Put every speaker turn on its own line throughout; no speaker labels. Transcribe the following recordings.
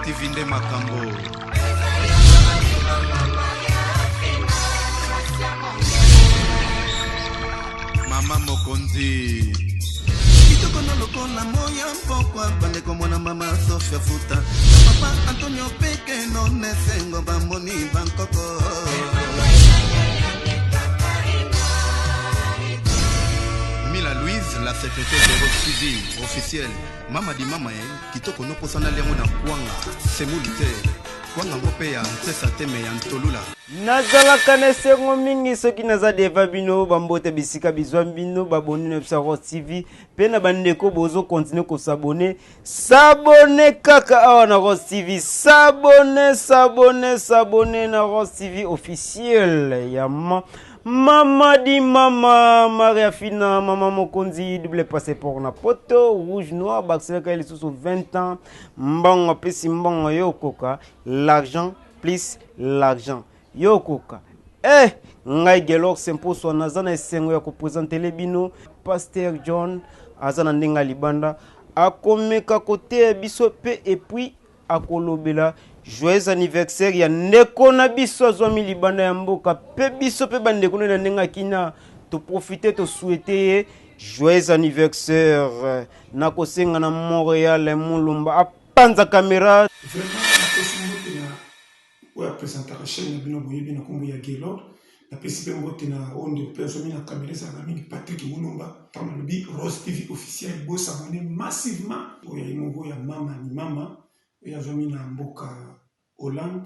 Tivinde Makambo. Mama Mokonzi.
Kitoko na lokola moya mpokwa bande komona mama Sofia Futa. Papa Antonio Peke no nesengo bamoni bankoko.
Mila Louise, la secrétaire de Rock TV officielle. Mama di mama kitoko no posana lengo na kwanga. Semulite. Kwanga ngope ya ntesa teme ya ntolula.
Nazala kanesengo mingi soki naza deva bino bambote bisika bizwa bino baboni na Rock TV pena bandeko bozo continue ko s'abonner kaka awa na Rock TV s'abonner na Rock TV officiel ya Mama di mama, Maria Fina, Mama Mokonzi, double passeport na poto, rouge noir, Baxelka il est sous 20 ans, mbongo pesi mbongo yokoka, l'argent plus l'argent, yokoka. Ngai gelok sempo so nazana esengo ya ko présenter les bino, Pasteur John, azana ndenga libanda, akomeka kote biso pe et puis akolobela. Joyeux anniversaire ya ndeko na biso azwami libanda ya mboka pe biso pe bandeko na ndenga kina to profiter to souhaiter joyeux anniversaire na kosenga na Montréal Mulumba apanza caméra
vraiment na présenter chaîne bino boyebi na kombo ya Gelor na pesi pe ngote na onde personne na caméra za mingi Patrick Mulumba tam le bi Rock TV officiel bo s'abonner massivement oya imongo ya mama ni mama et azwami na mboka Hollande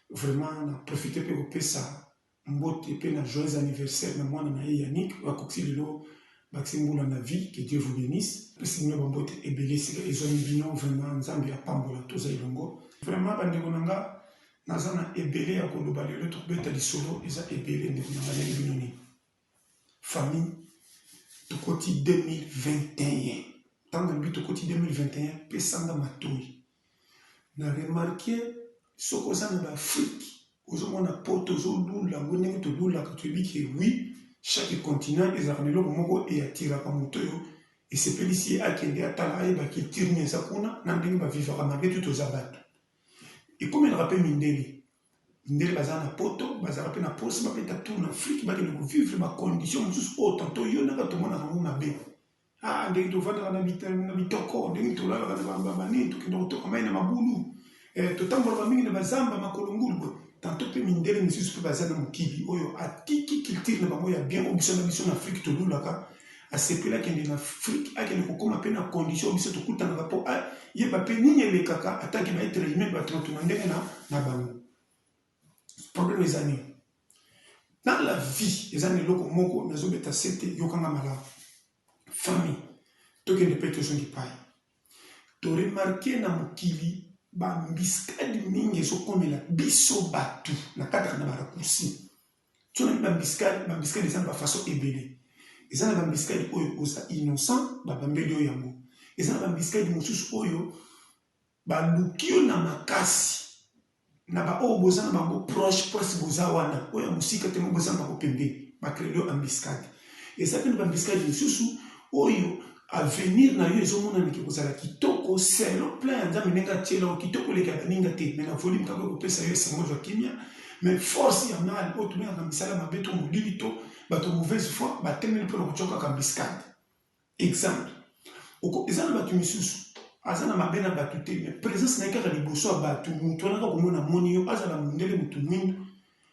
vraiment na profiter pe kopesa mbote pe na joyeux anniversaire na mwana na Yannick wa koksililo baksimbula na vie que Dieu vous bénisse pesi no mbote ebelisi ezwami bino vraiment nzambe apambola toza ilongo vraiment bandeko nanga nazana ebele ya koloba lelo tokobeta lisolo eza ebele ndeko nanga na bino ni famille tokoti 2021 tanga mbi tokoti 2021 pesanga matoi na remarqué soko za na Afrique ozomona poto zolula ngone to lula ka tubi que oui chaque continent ezaka lelo moko e atira ka moto yo et c'est pelisi akende atala e ba culture ni zakuna na ndenge ba vivre na betu to zabato et comme il rappelle Mindeli bazana poto bazana pe na poste ba peta tout en Afrique ba le vivre ma condition juste autant yo na ka to mona ka mabe ndenge to vanda na bitoko ndenge to la ba bani to kindo to kama ina mabulu totambola mingi na bazamba makolongulu tanto pe mindele misusu pe bazana mokili oyo atiki culture na bango ya bien obiso na biso na Afrique to lulaka asepela kende na Afrique akende kokoma pe na condition biso to kutana po yeba pe nini elekaka atanke na être humain ba to ndenge na bango problème ezani dans la vie ezani loko moko nazobeta sete yokanga mala famille tokende pe to songi pai to remarquer na mokili ba mbiskadi mingi sokomela biso batu na kata na barakusi tuna ba mbiskadi eza ba façon ebele eza na ba mbiskadi oyo oza innocent ba bambeli oyo yango eza na ba mbiskadi mosusu oyo ba lukio na makasi na ba oyo boza na bango proche boza wana oyo musika te mo boza na bango pembe ba créer ambiskadi eza pe na ba mbiskadi mosusu oyo avenir na yo ezomona niki kozala kitoko selo plein nzambe nenga tiela kitoko leka baninga te mais na volume kako kopesa yo esango jwa kimia mais force ya mal oyo tumeka misala mabeto molili to bato mauvaise foi batemeli mpo na kocoka ka mbiskade exemple eza na bato misusu aza na mabe na bato te mais présence na ye kaka liboso ya bato moto anaka komona moni yo azala mondele motu mwindu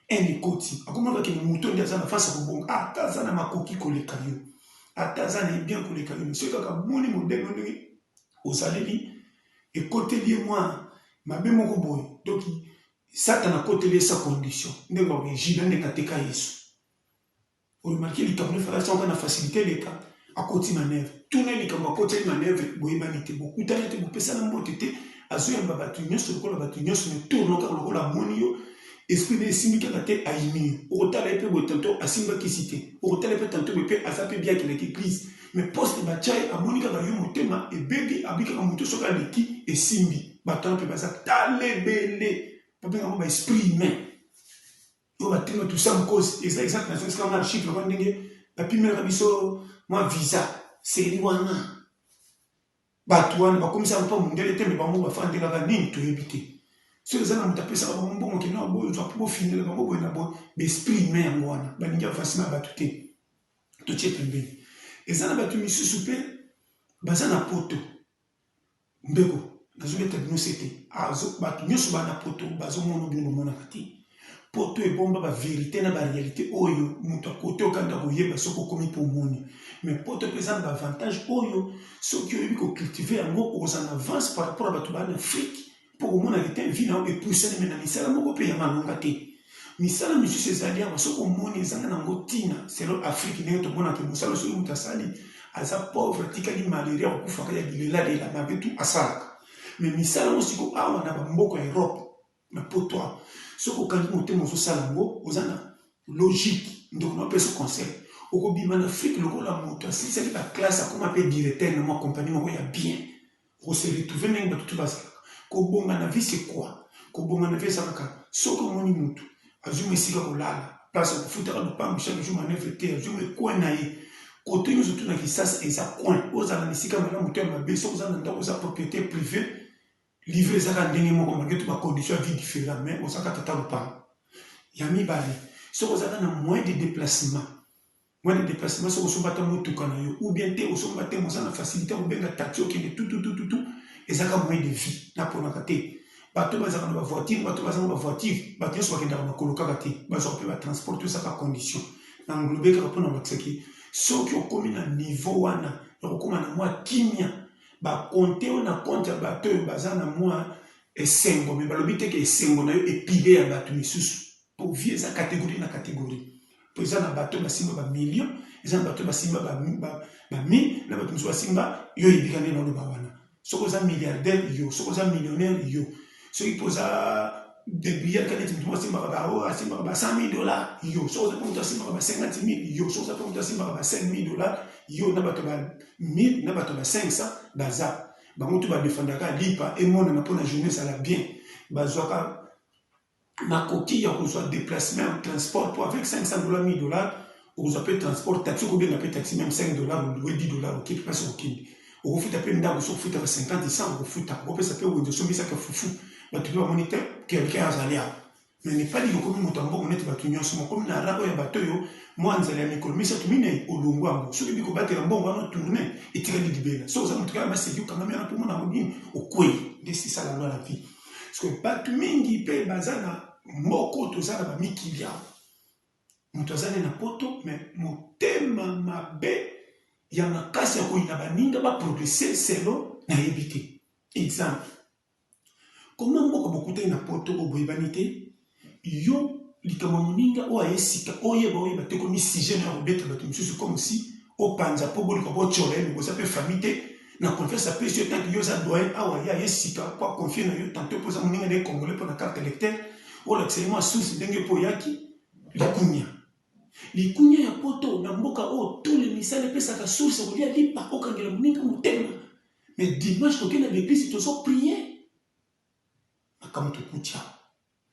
ekoti akomonaka kene moto nde aza na fasi ya kobonga ata aza na makoki koleka yo ata aza na bien koleka yo soki kaka moni modele ndenge ozaleli ekoteli ye mwa mabe moko boye donc satana akoteli ye sa condition ndenge origine ndenge ateka yesu oremarke likambo efalasi ango na facilité leka akoti manevre tuna likambo akoteli manevre boyebani te bokutani te bopesana mbote te azoyamba bato nyonso lokola bato nyonso me tourno kaka lokola moni yo esprit de simbi kaka te ayini okotala ye mpe boye tanto asimbakisi te okotala ye mpe tanto boye mpe aza mpe biakelaka église mais poste batiaye amoni kaka yo motema ebebi abi kaka moto soki aleki esimbi bato wana mpe baza talebele babengango baesprit humain oyo batenga tusa cause eza exemple na sika wana chiffre kwa ndenge bapimelaka biso mwa visa seli wana bato wana bakomisa mpa mondele te me bango bafandelaka nini toyebi te soki eza na moto apesaka bango mbongo kende na boyo ozwa mpo bofindela bango boye na boye baesprit humain yango wana balingi avasi na bato te totie pembeni eza na bato misusu mpe baza na poto ndeko nazobeta bino se te bato nyonso bana poto bazomona bino bamonaka te poto ebomba baverité na baréalité oyo moto akote okanda koyeba soki okomi mpo omoni mais poto mpe eza na baavantage oyo soki oyebi kocultive yango okozala na avance par rapport a bato bana afrique mpo komonaka te vi na yo epusani me na misala moko mpe ya malonga te misala misusu ezali awa soki omoni ezanga nango ntina selo afrique ndenge tomonaka mosala soki moto asali aza pauvre atikali malaria akokufaka ya bilelalela mabe tu asalaka mais misala ngo siko awa na bamboka ya europe na poto awa soki okandi motema ozosala yango oza na logique ndeko napesa conseil okobima na afrique lokola moto asilisaki baklasse akoma mpe directeur na mwa kompagnie moko ya bien okose retrouve ndenge bato tu bazalaka kobonga na vie c'est quoi kobonga na vie ezalaka soki omoni motu azwi mo esika kolala place akofutaka lopango chaque jour manevre te azwi mo ekoi na ye kote nyonso tu na kisasa eza coin ozala na esika malamu te ya mabe soki oza na ndako oza propriété privée livre ezaka ndenge moko malgré to bacondition ya vie différent mais ozaka tata lopango ya mibale soki ozaka na moyen de déplacement soki osomba ta motuka na yo ou bien te osomba te moza na facilité kobenga taxi okende tututututu ezaka moyen de vie naponaka te bato bazaka na bavoitire bato bazanga bavoitire bato nyonso bakendaka makolo kaka te bazwaka mpe batransport to ezaka condition na nglobe kaka mpona bakisaki soki okomi na niveau wana ya kokóma na mwa kimia bakonte oyo na konte ya bato oyo baza na mwa esengo me balobi teke esengo na yo epile ya bato misusu po vie eza kategorie na kategorie po eza na bato basimba bamillion eza na bato basimba bamille na bato mosusu basimba yo yebika nde naloba wana soki oza milliardaire yo soki oza millionnaire yo soki mpo oza débrouillard kaneti moto mo asimbaka ba $100,000 yo soki oza mpe moto asimbaka ba $50,000 yo soki oza mpe moto asimbaka ba $5,000 yo na bato ba 1000 na bato ba 500 baza bango to badefendaka lipa emonana mpo na journée ezala bien bazwaka makoki ya kozwa déplacement transport po avec $500 $1000 okozwa mpe transport taxi okobenga mpe taxi même $5 oloue $10 okepi mpasi okende okofuta mpe ndako soki ofutaka 50 100 okofuta okopesa mpe wenze osombisaka fufu bato mpe bamoni te quelqu'un azali awa mais nepali okomi moto ya mbongo neti bato nyonso mokomi na rabo ya bato oyo mwa nzala ya mikolo misato minei olongo yango soki ebi kobatela mbongo wana tourne etikali libela soki oza moto kaka baseki okangami wana mpo mona nini okwei nde sisala lwa la vie parceke bato mingi mpe baza na moko toza na bamikili awa moto azali na poto mais motema mabe ya makasi ya koyina baninga baprogresse selo nayebi te exemple koma mboka bokutani na poto oboyebani te yo likambo moninga oyo aye sika oyeba te komi sujet na ya kobeta bato misusu comme si opanza mpo bolika botyola ye boza mpe famille te na confiance apesi yo tanke yo oza doyen awa ye aye sika po aconfie na yo tanto mpo oza moninga nde congolais mpo na carte électeur olakisa ye mwa source ndenge mpo oyaki likunya ya poto na mboka oyo tole misala epesaka source kolia lipa okangela moninga motema mais dimanche tokenda l'église tozoprie makambo tokutia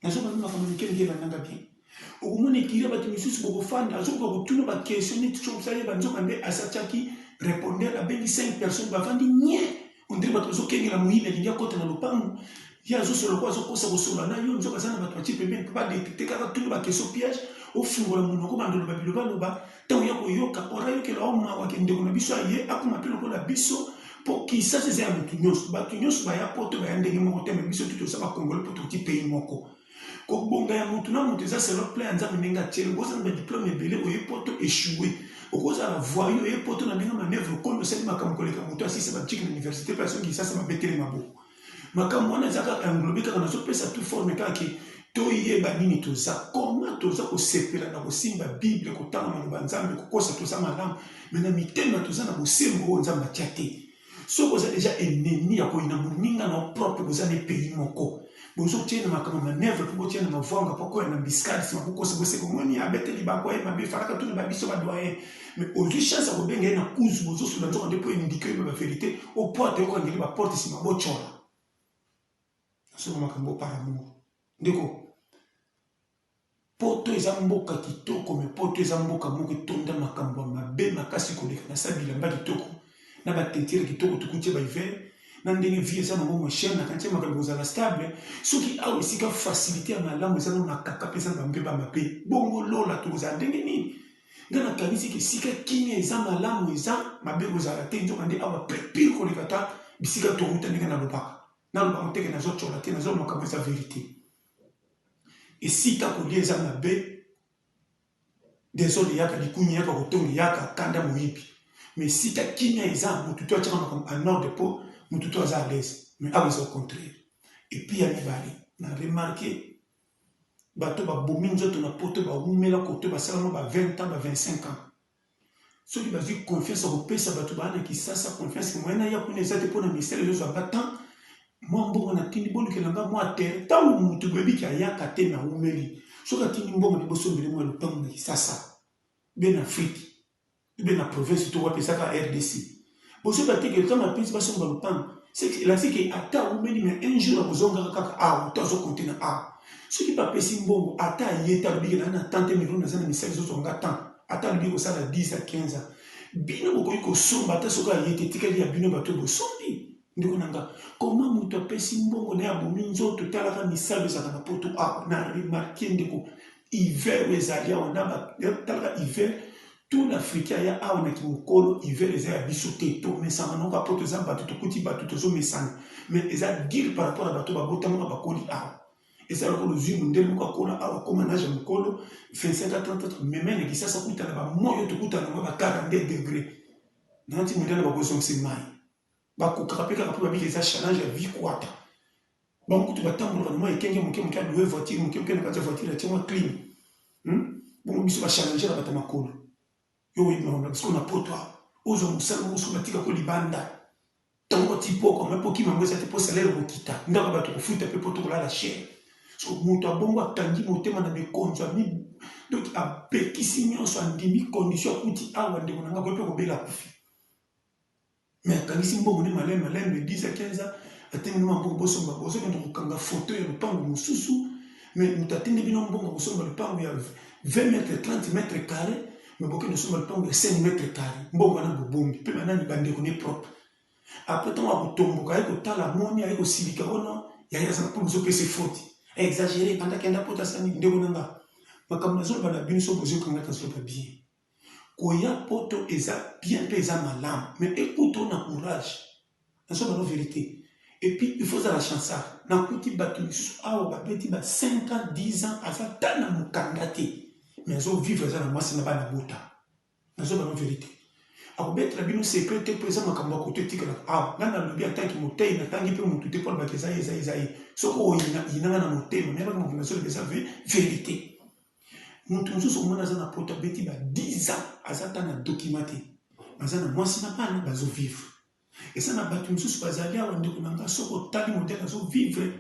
nazobana makambo mikenge bandanga bien okomona ekiri bato misusu bokofanda azokoka kotuna bakestion neti tsokusala banzoka nde asatiaki répondeur abengi 5 personnes bavandi nye ondiri bato bazokengela moyini alingi akota na lopango ye azosolola ko azokosa kosola na yo nzoka aza na bato batie pembeni mpo badetecte kaka tuna bakestion piège ofungola monoko bandoloba bilobaloba ntango ya koyoka orayokela omawake ndeko na biso aye akoma mpe lokola biso mpo kisasa eza ya motu nyonso bato nyonso baya poto baya ndenge moko te me biso tu toza bakongole mpo toti pays moko kobonga ya motu na motu eza selo plan ya nzambe ndenge atiele okozala na badiplome ebele oye poto échoué okozala voyo oye poto na ndenge manevre okondo osali makambo koleka motu asisa batiki na université mpe asongi kisasa babetele maboko makambo wana eza kaka englobe kaka nazopesa tu forme kaka ke toyeba nini toza koma toza kosepela na kosimba bible kotanga maloba nzambe kokosa toza malamu me na mitema toza na bosembo oyo nzambe atia te soki oza deja ennemi ya koyina moninga na propre koza na pays moko bozotiena makambo manevre mpo botiena mavwanga mpo koya na biskadi nsima kokosa boseko moni abeteli bakoye mabe falaka tuna babiso badoyen mais ozwi chance ya kobenga ye na kuzu bozosola nzoka nde mpo indike oyeba baverité oporte okokangeli baporte nsima botyola nasoka makambo par amour ndeko poto eza mboka kitoko me poto eza mboka moko etonda makambo ya mabe makasi koleka na sa bilamba kitoko na batentire kitoko tukutie ba hiver na ndenge vie eza nango mochene na kantie makambo kozala stable soki awa esika facilité ya malamu eza na makaka mpe eza na bambeba mabe bongo lola tokozala ndenge nini nga nakanisi ke esika kimia eza malamu eza mabe kozala te nzoka nde awa pire koleka ta bisika tokuta ndenge nalobaka teke nazocola te nazo makambo eza verité esika kolia eza mabe desole yaka likunya yaka kotonga yaka kanda moyibi mais esika kimia eza motu to atiaka makambo en ordre po motu to aza à l'aise mais awa eza au contraire epuis ya mibale na remarke bato babomi nzoto na poto baumela koto basalamo ba 20 ans ba 25 ans soki bazwi confiance akopesa bato baa na kisasa confiance moyena ya kuna eza te mpo na misele ezozwanga temps mwa mbongo natindi bolukelanga mwa terre ntango motu boyebiki ayaka te na umeli soki atindi mbongo liboso mbele mwa lopango na kisasa be na afrique be na province to wapesaka rdc boso bateke kama apesi basomba lopango elasiki ata umeli mais un jour akozongaka kaka awa to azokonte na awa soki bapesi mbongo ata ye te alobiki na na 30 million naza na misele ezozwanga temps ata alobi kosala 10 à 15 ans bino bokoki kosomba ata soki aye te etikali ya bino bato bosombi ndeko nanga koma moto apesi mbongo na ya bomi nzoto talaka misalo ezalaka na poto awa na remarke ndeko hiver oyo ezali awa talaka hiver tout l'africain aya awa na kimokolo hiver eza ya biso te tomesana noko apoto eza bato tokuti bato tozomesana mais eza dire par rapport à bato babotamaka bakoli awa eza lokolo zwi mondele moko akola awa koma nage ya mokolo 25 à 30 memene kisasa kutana bamoyo tokutana ngo ba 42 degré nanti mondele bakozongisa mai bakokaka mpe kaka mpe babiki eza challenge ya vie kwata bango kutu batambolaka na mwa ekenge moke adoue voiture moke na kati ya voiture atie mwa clim bongo biso bachallenger na bato makolo yo oyebimaka bisko na poto awa ozwa mosala moko soki batika ko libanda ntango tipoko me poki mango eza te mpo salaire kokita ndako bato kofuta mpe mpo tokolala chere so moto abongo akangi motema na mikonzo donc apekisi nyonso andimi condition akuti awa ndeko nanga koye mpe kobela kufi mais akangisi mbongo ne malembe 10 à 15 ans atengeli mbongo bosomba bozokende kokanga foto ya lopango mosusu mais moto atende bino mbongo kosomba lopango ya 20 mètres 30 mètres carrés mais bokende osomba lopango ya 5 mètres carrés mbongo wana bobombi mpe banani bandeko ne propre après ntango akotomboka aye kotala moni aye kosilika wana yayazana mpo bozopesa foti exagéré pendant kenda poto asani ndeko nanga makambo nazoloba na bino so bozokanga tazoloba bien koya poto eza bien mpe eza malamu mais écoute on a courage nazoloba no vérité et puis il faut la chance nakuti bato misusu awa babeti ba 5 ans 10 ans aza ta na mokanda te mais azovivre aza na mwasi na bana bota nazoloba no vérité akobetela bino secret te mpo eza makambo ya koto etikalaka awa nga nalobi atanki motei natangi mpe motu te mpo nabaki eza ye soki oyinanga na motema me baka makambo nazoloba eza vérité motu mosusu omona aza na poto abeti ba 10 ans aza ta na dokima te baza na mwasi na bana bazovivre eza na bato mosusu bazali awa ndeko na nga soki otali modele azovivre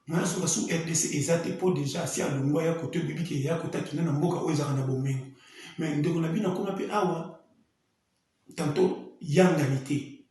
mwana soki asu rdc eza te mpo deja asi alongwa ya kote obebiki eya kotakina na mboka oyo ezaka na bomengo mais ndeko na bino akoma mpe awa tantôt yangani te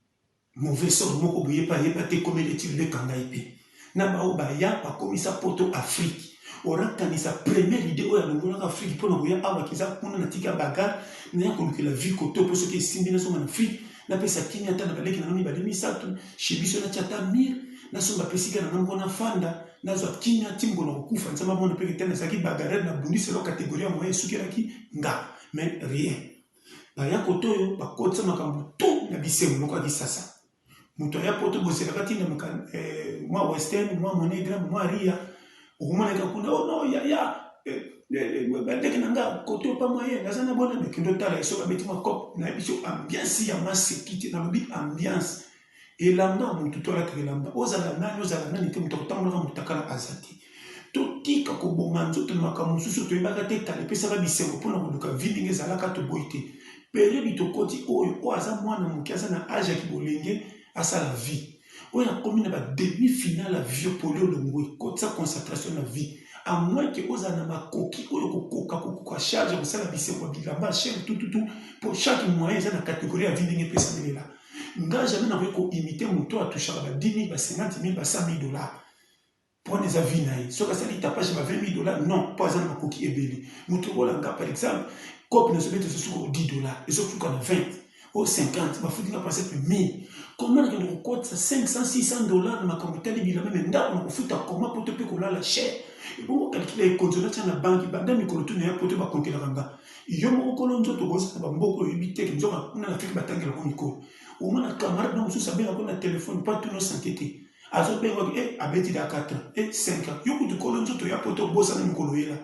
mauvais sort moko boyeba yeba te komeleti lekanga epe na bao baya bakomisa poto afrique orakanisa première idée oyo alongolaka afrique mpona koya awa kiza kuna na tika bagare naya kolukela vie koto mpo soki esimbi nasonga na afrique napesa kini ata na baleki nanga mibale misato chez biso natia ata mire nasomba pesika nanga moko na fanda nazwa kini atimbo na kokufa nzambe amona mpe ketene ezalaki bagare na bundiselo kategorie ya moya esukelaki nga mais rien baya koto oyo bakotisa makambo to na bisengo moko ya kisasa moto aya poto boselaka ntina mwa western mwa monegram mwa ria okomonaka kuna no ya bandeke na nga koto pa moyen naza na bona mekendo tala eso babeti mwa cop na biso ambiance ya masekite nalobi ambiance elamba motu to alaka elamba ozala nani te moto akotambolaka moto takala aza te totika koboma nzoto na makambo mosusu toyebaka te tala epesaka bisengo mpona koluka vi ndenge ezalaka toboyi te periode tokoti oyo aza mwana moke aza na age ya kibolenge asala vie oyo akomi na bademi-finale ya vie polio longo ekotisa concentration na vie à moins que ozala na makoki oyo kokoka charge kosala bisengo ya bilamba chere tututu pour chaque moyen eza na catégorie ya vie ndenge epesamelela nga jamais nakoki koimite moto atushaka ba 10 000 ba 50 000 ba 100 000 dollars mpona eza vie na ye soki asali tapage ba 20 000 dollars non mpo aza na makoki ebele moto okolanga par exemple cope nazobeti ezosuka 10 dollars ezosuka na 20 au 50, bafuti nga passer pe 1000. Comment on a cote 500 600 dollars na makamutali bila même ndako na kufuta comment pour te payer la cher. Et bon calculer consolation na banque banda mikolo tu na poto ba compter la kanga. Yo mo ko lonzo to bosa ba mboko yibite ki nzoka na Afrique batangela ko mikolo. Au moins na camarade na mususa benga ko na téléphone pas tout no s'inquiéter. Azo benga abeti da 4 et 5 ans. Yo ko to ko lonzo to ya poto bosa na mikolo yela.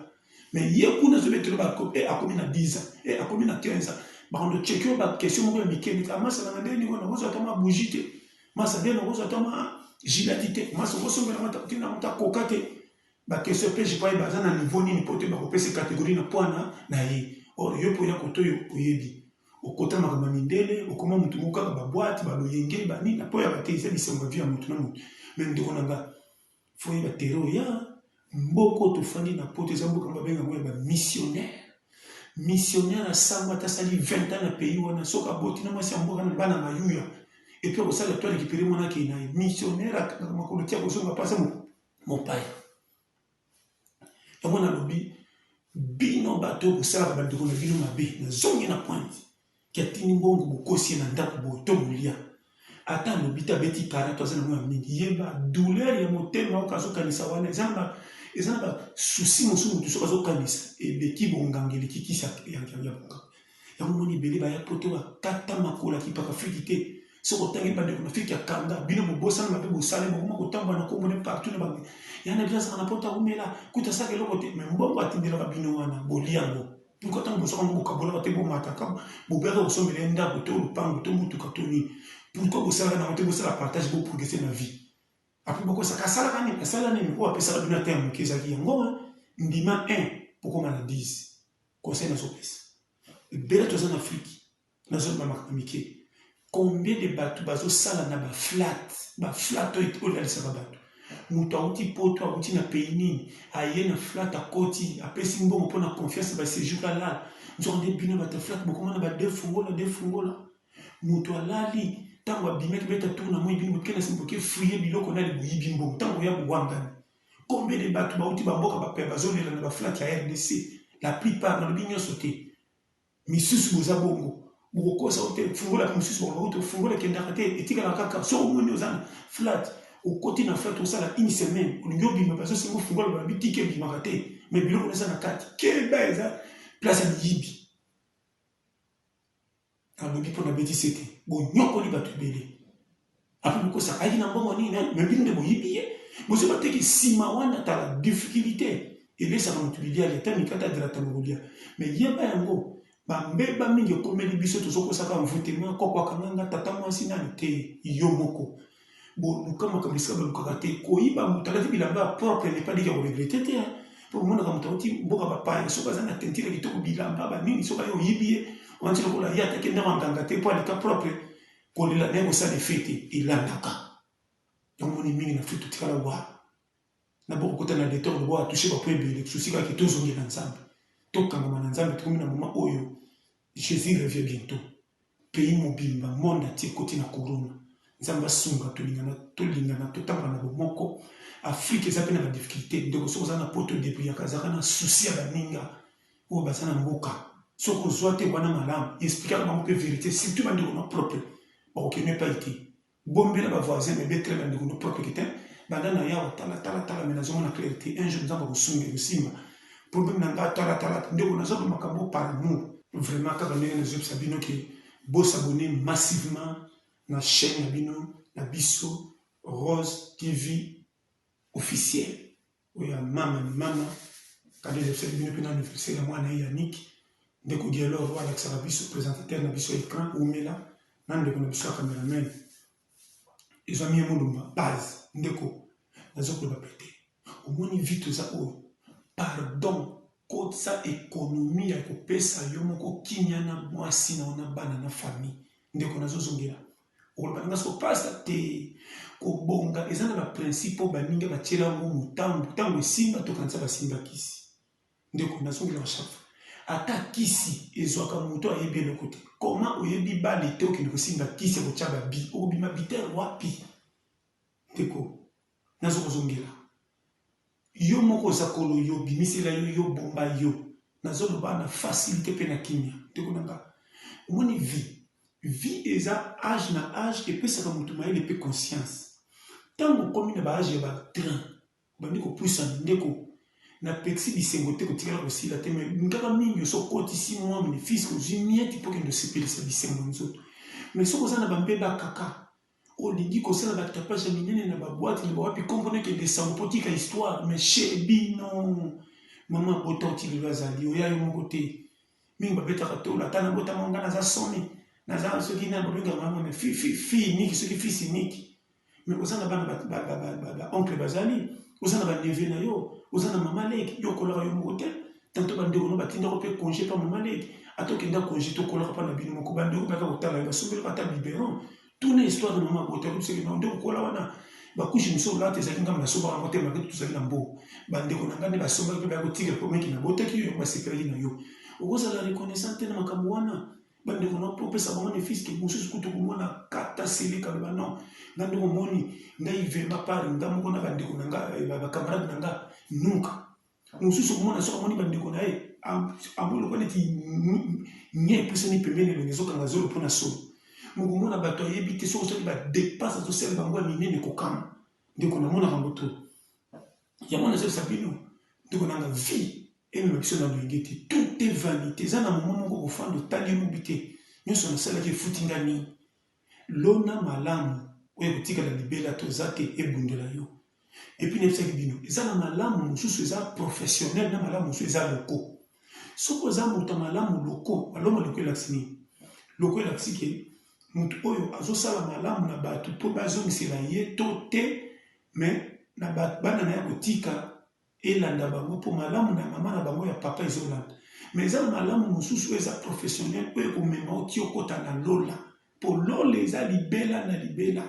Mais hier, on a joué le bateau, et à combien 10 ans, et à combien 15 ans. On a checké la question, on a dit que ma ça n'a pas dit qu'on a besoin de bougie, ma ça vient de besoin de giladité, ma ça besoin de coca. La question que j'ai pas eu besoin d'un niveau ni pour te baroper ces catégories na point na y. Or, yo pour y koto yo yebi. Au côté ma mamindele, au comment mutu muka ba boîte, ba loyenge, ba ni na po ya baté ça c'est ma vie à mutu na mutu. Même de konanga faut y ba terreau ya. Mboko tofandi na pote za mboka mabenga mwe ba missionnaire à samba ta sali 20 ans na pays wana soka boti na mwasi mboka na bana mayuya et puis ça toi récupérer mona ki na missionnaire à makolo tia ko songa pasa mon père et mona lobi bino bato ko sala ba ndiko na bino mabe na zongi na pointe ketini mbongo bokosi na ndako bo to mulia ata lobi ta beti para to za na mwa mingi yeba douleur ya motema okazo kanisa wana zamba ezana souci mosusu to sokazo kanisa e beki bongangeli kikisa ya bonga ya moni bele ba ya poto ba kata makola ki paka fikite soko tangi ba de ko fiki ya kanda bino bobosa na mabe bosale mo ko tamba na ko mone partout na bangi yana bila sa na pota umela kuta sake lokote me mbongo atindela ba bino wana boliango puko tango bosoka ngo kabola ba tebo mataka bobera osomela nda ko to lupango to mutu ka toni puko bosala na matebo sala partage bo progresser na vie. Après beaucoup ça kasala kani kasala ni ko apesa bina terme kezaki yango ndima 1 poko mana 10 conseil na sopesa bela to en Afrique na zone makamike combien de bateaux bazo sala na ba flat to la lisa bateau muto auti poto auti na pays nini aye na flat a koti apesi mbongo pona confiance ba séjour là nzonde bina ba flat boko mana ba defungola muto alali tango abimeki beta tourna moi bimbo kena simboke fouiller biloko na libuyi bimbo tango ya buwangani combien de bateaux bauti bamboka ba pe bazolela na ba flat ya RDC la plupart na binyo sauté misusu boza bongo bokosa hotel fungola misusu bongo fungola kenda kate etika la kaka so moni ozana flat au côté na flat osala une semaine olingo bimba bazo singo fungola ba bitike bimba kate mais biloko na kati quelle base place ya yibi alobi pona beti sete bo nyoko li batu bele après beaucoup ça ayi na mbongo ni na même binde bo yibiye bo se bateki sima wana ta la difficulté et laisse ça mutubilia l'état mikata de la tamolia mais yeba yango ba mbeba mingi komeli biso to soko saka mvutema ko kwa kananga tata mwasi na te yo moko bo lukama kabisa ba lukakate ko yiba mutalati bilamba propre n'est pas dit qu'on regretter te pour mona ka mutauti boka ba pa soka zana tentile kitoko bilamba ba nini soka yo yibiye on dit que la yata qui n'est pas engagée pour l'état propre qu'on la même ça les fêtes il l'andaka donc on est mis na fête tout kala wa na beaucoup de na détour de bois toucher pas près de souci ka tout zongi ensemble to kanga mananzambe tout na moment oyo Jésus revient bientôt pays mobile ba monde ati côté na corona nzamba sunga to lingana to tamba na bomoko Afrique ça pena ba difficulté donc so za na poto depuis ya kazaka na souci ya ninga o basana mboka soko zoate wana malamu expliquer comment que vérité surtout bande ko propre ba ko ne pas été bombe na ba voisin mais betre bande ko propre qui était banda na ya tala ménagement na clarté un jour nzamba ko sunga simba problème na nga tala ndeko na zoto makambo par amour vraiment ka bande na zop sabino qui beau s'abonner massivement na chaîne na bino na biso Rose TV officiel oya mama kade le seul bino pena anniversaire moi na Yannick ndeko dialo roi Alexa biso présentateur na biso écran ou mela nande ko na biso cameraman ils ont mis mon nom base ndeko nazoko ba pété au moins vite ça o pardon côté sa économie ya ko pesa yo moko kinyana mwasi na ona bana na famille ndeko nazozongela o ba ngaso pasta te ko bonga ezana ba principe ba ninga ba tshela ngo mutambu tango simba to kanisa ba simba kisi ndeko nazongela chaque ata kisi ezwaka moto ayebi le côté comment oyebi ba lete okende kosimba kisi ko tshaba bi obima biter wapi teko nazo kozongela yo moko zakolo yo bimisela yo bomba yo nazo loba na facilité pe na kimia teko nanga omoni vie vie eza âge na âge epesaka motu mayele mpe conscience ntango okomi na baage ya batrain obandi kopusa ndeko na pexi bisengo te kotikala kosila te me nkaka mingi osokotisi mwa bénéfice kozwi mieti mpo kende osepelisa bisengo nzoto mais soki oza na bambeba kaka olingi kosala batapage ya minene na baboite na bawapi kompone kende sango mpo tika histoire mais chez bino mama bota otilelo azali oya yo moko te mingi babetaka tola ata na botama nga naza soni naza soki na bobenga mama fi niki soki fisi niki mais oza na bana oncle bazali oza na baneve na yo oza na mama leki yo okolaka yo moko te tanto bandeko no batindako mpe congé mpa mama leki ata okenda congé tokolaka mpa na bino moko bandeko baka kotala yo basombelaka ata biberon tuna histoire de mama bota kobiseki na ndeko kola wana bakushi mosusu lata ezalaki ngambo nasombaka yango te make tozali na mbo bandeko na ngai nde basombaki mpe bakotikela mpo meki na botaki yo yango basepelaki na yo okozala reconnaissant te na makambo wana bandeko na opesa bango ne fiske mosusu kutu komona kata seleka loba non nga ndeko moni ngai vema pari nga moko na bandeko na nga bakamarade na nga nuka mosusu komona soki amoni bandeko na ye amolokwa neti nye epesani pembeni elongi ezokanga zolo mpo na solo mokomona bato ayebi te soki soki badepase azosala bango ya minene kokama ndeko namonaka yango to yango nazolisa bino ndeko nanga vie emema biso na loyenge te tout est vanité eza na momo moko kofanda otali mobi te nyonso nasalaki efuti nga nini lona malamu oyo kotikala libela toza te ebundela yo epuis nayebisaki bino eza na malamu mosusu eza professionnel na malamu mosusu eza loko soki oza moto ya malamu loko baloma loko elakisi nini loko elakisi ke moto oyo azosala malamu na bato mpo bazongisela ye to te me na bana na ye kotika elanda bango mpo malamu na mama na bango ya papa ezolanda mais eza na malamu mosusu oyo eza professionnel oyo komema oti okota na lola mpo lola eza libela na libela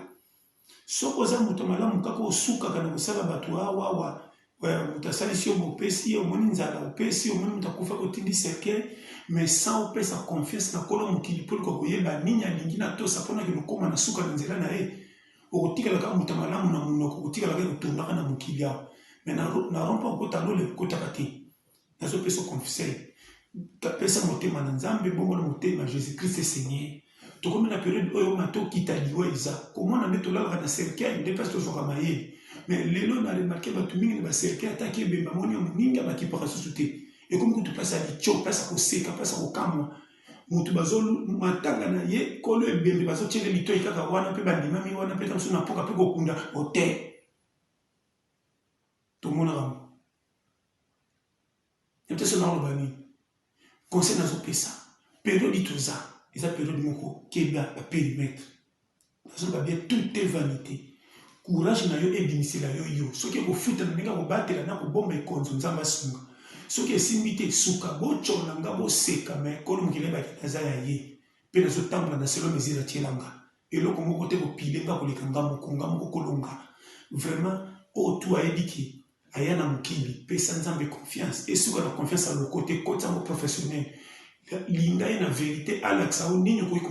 soki oza moto malamu kaka osukaka na kosala bato awawa moto asalisi yo mopesi omoni nzala opesi omoni moto akufa kotindi cercueil mais sans opesa confiance na kolo mokili mpo likoka koyeba nini alingi na tosa mponaki lokoma na suka na nzela na ye okotikalaka moto malamu na monoko okotikalaka kotondaka na mokili awa mais na rompa okota lola ekotaka te nazopesa conseil pesa motema na nzambe bongo na motema jésus christ seigneur tokomi na période oyo mato okita liwa eza komona nde tolalaka na cercueil nde mpasi tozwaka mayele mais lelo na remarke bato mingi na bacercueil ataki ebemba moni ya moninga bakipaka susu te ekomi kutu mpasi ya licho mpasi ya koseka mpasi ya kokamwa motu matanga na ye kolo ebembe bazotiele litoi kaka wana mpe bandimami wana mpe mosusu na mpoka mpe kokunda ote tomonaka mo eteso naloba nini conseil nazopesa période toza eza période moko keba ya périmètre nazoloba bien tout est vanité courage na yo ebimisela yo soki ekofuta na ndenge kobatela na kobomba ekonzo nzambe asunga soki esimbi te suka bocola nga boseka me kolo mokili ebaki naza ya ye mpe nazotambola na selo mesure atielanga eloko moko te kopile nga koleka nga moko kolonga vraiment oyo tu ayebiki aya na mokili pesa nzambe confiance esuka na confiance aloko te kotiango professionnel linga ye na vérité alakisa o nini okoki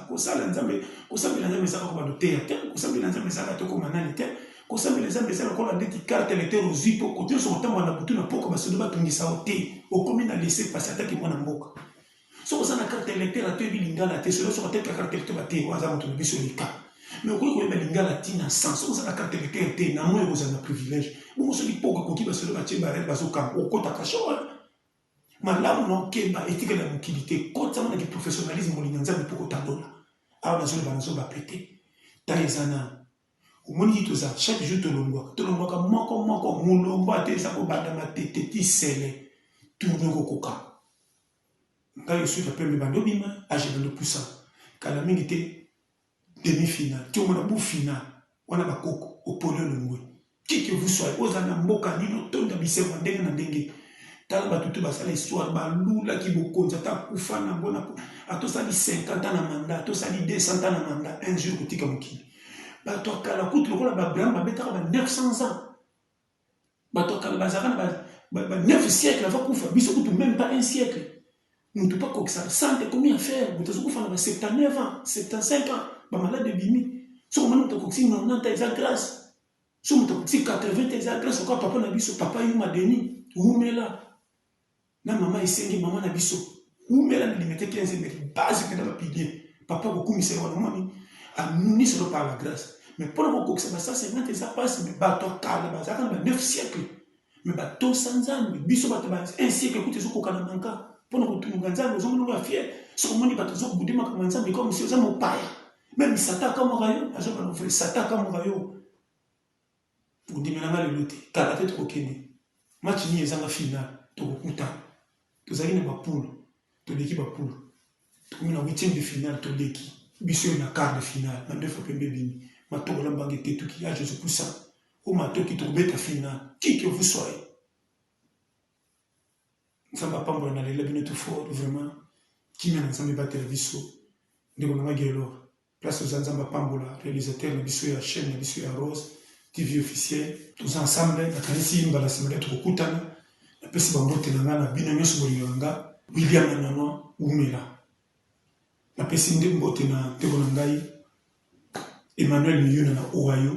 kosala nzambe kosambela nzambe ezaka kobando teya te kosambela nzambe ezaka te komanani te kosambela nzambe ezala kola ndeti carte électeur ozwi mpo kote nyonso kotambola na butu na poko basodo batungisa o te okomi na lese pasi ataki mwana mboka soki oza na carte électeur atoyebi lingala te soki ateka carte électeur bate aza moto na biso leka mais okoki koyeba lingala ntina sans soki oza na carte électeur te na moi kozala na privilège bongo soki poko koki basodo batie barere bazokanga okotaka shoa malamu na okeba etikala ya mokili te kotiango na kiprofessionnalisme molinga nzambe mpo kotandola awa nazoloba nazoba te ta eza na omoni toza chaque jour tolongwaka moko molongo ate eza kobandama tete tisele tourne kokoka ngai osuki apembe bando bima age bando pusa kala mingi te demi-finale ti omona bu-finale wana bakoko opole olongwe kike vous soyez oza na mboka nino tonda bisengo ndenge na ndenge tala bato te basala histoire balulaki bokonzi ata kufa na ngo atosali 50 ans na mandat atosali 200 ans na mandat un jour kotika mokili bato akala kutu lokola babraham babetaka ba 900 ans bato akala bazalaka na ba 9 siècle ava kufa biso kutu même pas un siècle mutu pa kokisa sante komi affaire mutu azokufa na ba 79 ans 75 ans bamalade ebimi soko mwana mutu akokisi 90 ans eza grâce so mutu akokisi 80 eza grâce okoa papa na biso papa yuma deni umela na mama esengi mama na biso umela na limite 15 mètres base pena bapilier papa kokumisa wana moni amunisi par la grâce mais pour le coup ça 150 ça passe mais bato kala bazaka na 9 siècles mais bato sanzambe biso bato ba un siècle kuti zo kokana manka pour nous tunga nzambe zo nous fier so moni bato zo budima kama nzambe comme si ozamo paya même satan comme rayo azo ba frère satan comme rayo budimela le lutte kala tete kokene match ni ezanga final to kokuta to zali na bapoule to leki bapoule to na 8e de finale to leki biso na quart de finale na 2 fois pembe bini matoko la bangue tetu ki a Joseph Poussa au matoki to beta finale qui que vous soyez ça va pas moi na le bino tout fort vraiment qui m'a ensemble battre biso ndeko na magelo place aux Nzamba Pambola réalisateur na biso ya chaîne na biso ya Rose TV officiel tous ensemble na kanisi mbala simba to kokutana na pesi bambote na ngana bino nyoso bolinganga William Nano Umela na pesi ndembote na ndeko na ngai Emmanuel Miyuna na Ohio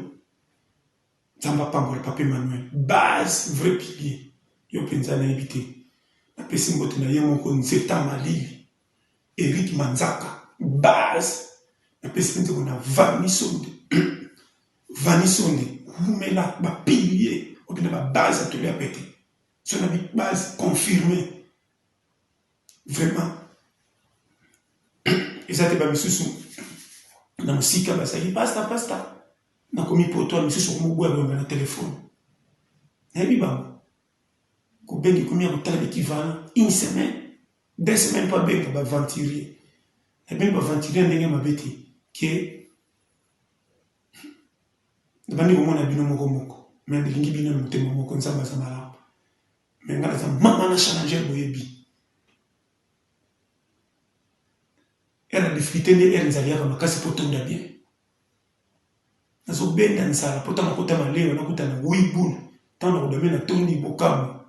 Nzamba Pambola papa Emmanuel base vrai pilier yo penza na éviter na pesi mbote na yemo ko Nzeta Malili Eric Manzaka base na pesi ndeko na Vanisonde Umela ba pilier au bien ba base à tout les pété sur la base confirmée vraiment et ça te ba misusu na musika ba sai pasta na komi poto misusu ko mugwa ba na téléphone na biba ko bengi komi ko tala équivalent une semaine 2 semaines pas bengi ba venturier et ben ba venturier ndenge mabeti ke bandi ko mona bino moko mais bilingi bino mutema moko nzamba za malamu mais ngala za mama na changer boyebi era difficulté de era nzalia kama kasi potonda bien nazo benda nsala pota makuta maleo nakuta na wibul tano kodamena toni bokamu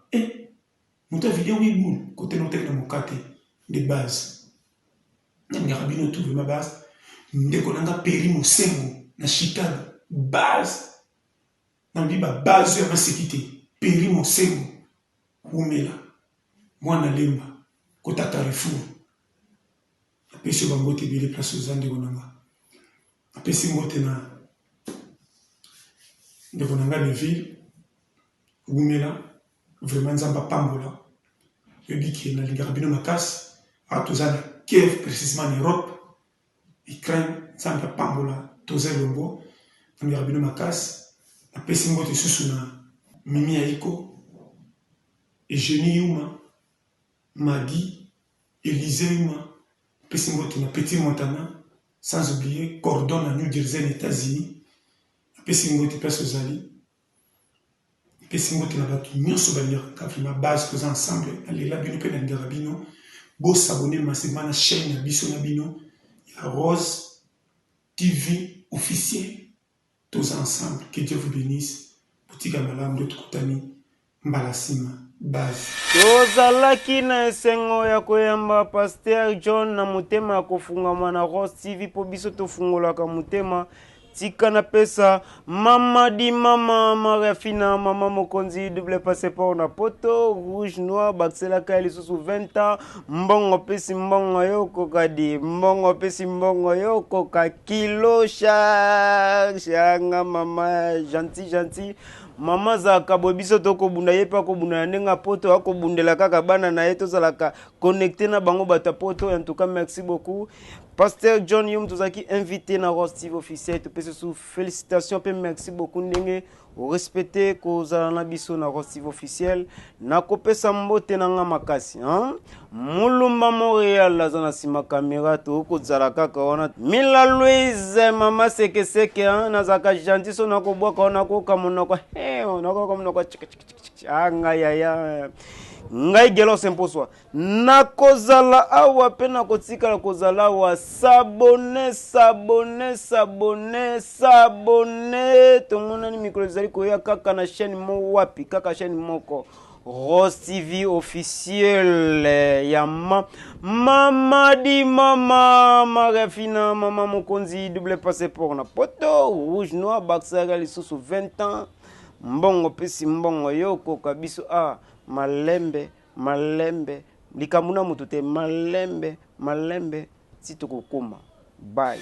muta video wibul côté noté na mokate de base ngaka bino tout ma base ndeko nanga peri mosengo na Chicago base na biba base ya sécurité peri mosengo Umela mwana lemba kota Carrefour apesi bangote bile place aux ande konanga apesi ngote na de konanga de ville Umela vraiment Nzamba Pambola yobiki na lingaka bino makasi atozana Kiev précisément en Europe Ukraine Nzamba Pambola toza lombo lingaka bino makasi apesi ngote susu na Mimi Aiko Eugénie Yuma, Maggie, Élisée Yuma, Pessimbote na Petit Montana, sans oublier Cordon à New Jersey, États-Unis, Pessimbote place aux alliés, Pessimbote na batu nyonso balira kafima base tous ensemble, allez là bino pe na ngarabino, bo s'abonner massivement na chaîne na biso na bino, ya Rose TV officiel, tous ensemble, que Dieu vous bénisse, boutique malamu de tukutani, mbalasima.
tozalaki na esengo ya koyamba Pasteur John na mutema ya kofungama na Rose TV po biso tofungolaka mutema tika na pesa mama di mama Maria Fina mama mokonzi double passeport na poto rouge noir bakselaka lisusu 20 ans mbongo pesi mbongo yoko kadi mbongo pesi mbongo yoko ka kilo shanga mama gentil mama za kabobiso toko bunda yepa ko bunda nenga poto ako bundela kaka bana na yeto zalaka connecté na bango bata poto. En tout cas merci beaucoup Pasteur John Yum tozaki invité na Rose TV officiel to pese sous félicitations pe merci beaucoup ndenge o respecter ko zalana biso na Rose TV officiel na kopesa mbote na nga makasi mulumba Montréal la zona sima caméra to ko zalaka ka wana Mila Louise mama seke na zaka gentil so na ko bwa ka na ko kamona ko na ko kamona ko anga ya ngai gelo semposwa na kozala awa pe na kotikala kozala wa sabone tomona ni micro zali koya kaka na chaîne mo wapi kaka chaîne moko Rose TV officiel ya mama di mama Maria Fina mama mokonzi double passeport na poto rouge noir baksaga lisusu 20 ans mbongo pesi mbongo yoko kabiso malembe likamuna mutute malembe si tokokoma bye.